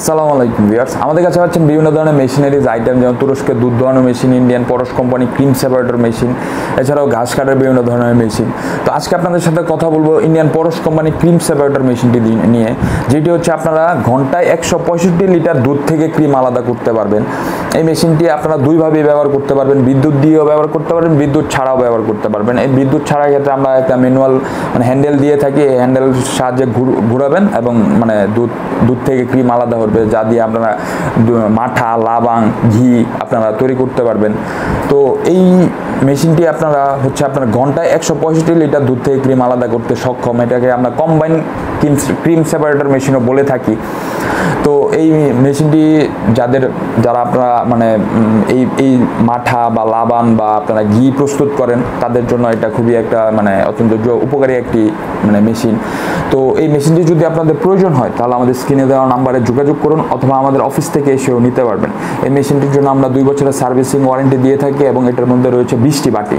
আসসালামু আলাইকুম ভিউয়ার্স, আমাদের কাছে পাচ্ছেন বিভিন্ন ধরনের মেশিনারিজ আইটেম, যেমন তুরস্কের দুধ দোয়ানো মেশিন, ইন্ডিয়ান পরশ কোম্পানি ক্রিম সেপারেটর মেশিন, এছাড়াও ঘাস কাটার বিভিন্ন ধরনের মেশিন। তো আজকে আপনাদের সাথে কথা বলবো ইন্ডিয়ান পরশ কোম্পানি ক্রিম সেপারেটর মেশিনটি নিয়ে, যেটি হচ্ছে আপনারা ঘন্টায় 165 লিটার দুধ থেকে ক্রিম আলাদা করতে পারবেন। এই মেশিনটি আপনারা দুইভাবে ব্যবহার করতে পারবেন, বিদ্যুৎ দিয়েও ব্যবহার করতে পারবেন, বিদ্যুৎ ছাড়াও ব্যবহার করতে পারবেন। এই বিদ্যুৎ ছাড়ার ক্ষেত্রে আমরা একটা ম্যানুয়াল হ্যান্ডেল দিয়ে থাকি, এই হ্যান্ডেল সাহায্যে ঘুরাবেন এবং দুধ থেকে ক্রিম আলাদা হবে, যা দিয়ে আপনারা মাঠা, লাবাং, ঘি আপনারা তৈরি করতে পারবেন। তো এই মেশিনটি আপনারা আপনার ঘন্টায় 165 লিটার দুধ থেকে ক্রিম আলাদা করতে সক্ষম। এটাকে আমরা কম্বাইন ক্রিম সেপারেটর মেশিনও বলে থাকি। তো এই মেশিনটি যারা আপনারা এই মাঠা বা লাবান বা আপনারা ঘি প্রস্তুত করেন, তাদের জন্য এটা খুবই একটা অত্যন্ত উপকারী একটি মেশিন। তো এই মেশিনটি যদি আপনাদের প্রয়োজন হয়, তাহলে আমাদের স্ক্রিনে দেওয়া নাম্বারে যোগাযোগ করুন, অথবা আমাদের অফিস থেকে এসেও নিতে পারবেন। এই মেশিনটির জন্য আমরা 2 বছরের সার্ভিসিং ওয়ারেন্টি দিয়ে থাকি এবং এটার মধ্যে রয়েছে 20টি বাটি।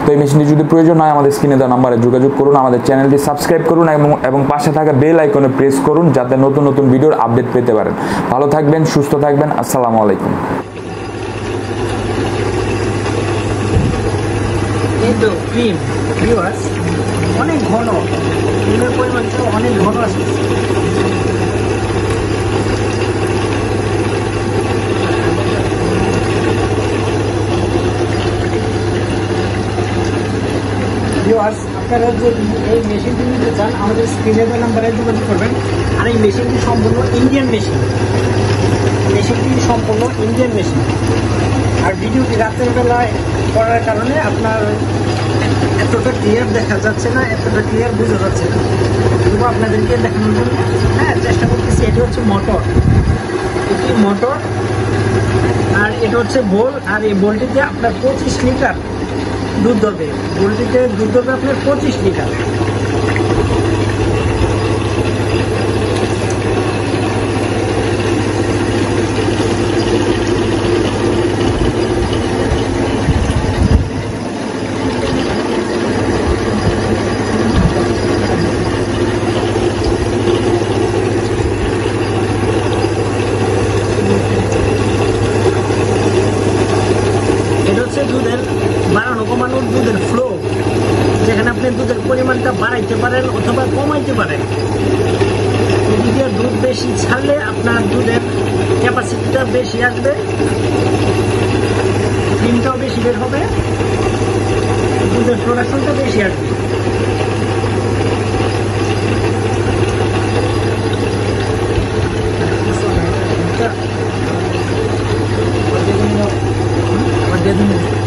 তো এই মেশিনটি যদি প্রয়োজন হয়, আমাদের স্ক্রিনে দেওয়া নাম্বারে যোগাযোগ করুন, আমাদের চ্যানেলটি সাবস্ক্রাইব করুন এবং পাশে থাকা বেল আইকনে প্রেস করুন, যাতে নতুন নতুন ভিডিওর আপডেট পেতে পারেন। ভালো থাকবেন, সুস্থ থাকবেন। আসসালামু আলাইকুম। ক্রিম ভিউয়ার্স অনেক ঘন, ক্রিমের পরিমাণটা অনেক ঘন আছে। ভিউয়ার্স, আপনারা যদি এই মেশিনটি নিতে চান, আমাদের স্ক্রিনে দেওয়া নাম্বারে যোগাযোগ করবেন। আর এই মেশিনটি সম্পূর্ণ ইন্ডিয়ান মেশিন, আর ভিডিওটি রাতের বেলায় করার কারণে আপনার এতটা ক্লিয়ার দেখা যাচ্ছে না, এতটা ক্লিয়ার বোঝা যাচ্ছে না। তবু আপনাদেরকে দেখানোর জন্য চেষ্টা করতেছি। এটি হচ্ছে মোটর, আর এটা হচ্ছে বোল। আর এই বোলটিতে আপনার 25 লিটার দুধ ধরবে। বোলটিতে দুধ ধরবে আপনার 25 লিটার। দুধের বাড়ানো কমানোর দুধের ফ্লো, যেখানে আপনি দুধের পরিমাণটা বাড়াইতে পারেন অথবা কমাইতে পারেন। এদিকে দুধ বেশি ছাড়লে আপনার দুধের ক্যাপাসিটিটা বেশি আসবে, ক্রিমটাও বেশি বের হবে, দুধের প্রোডাকশনটা বেশি আসবে। What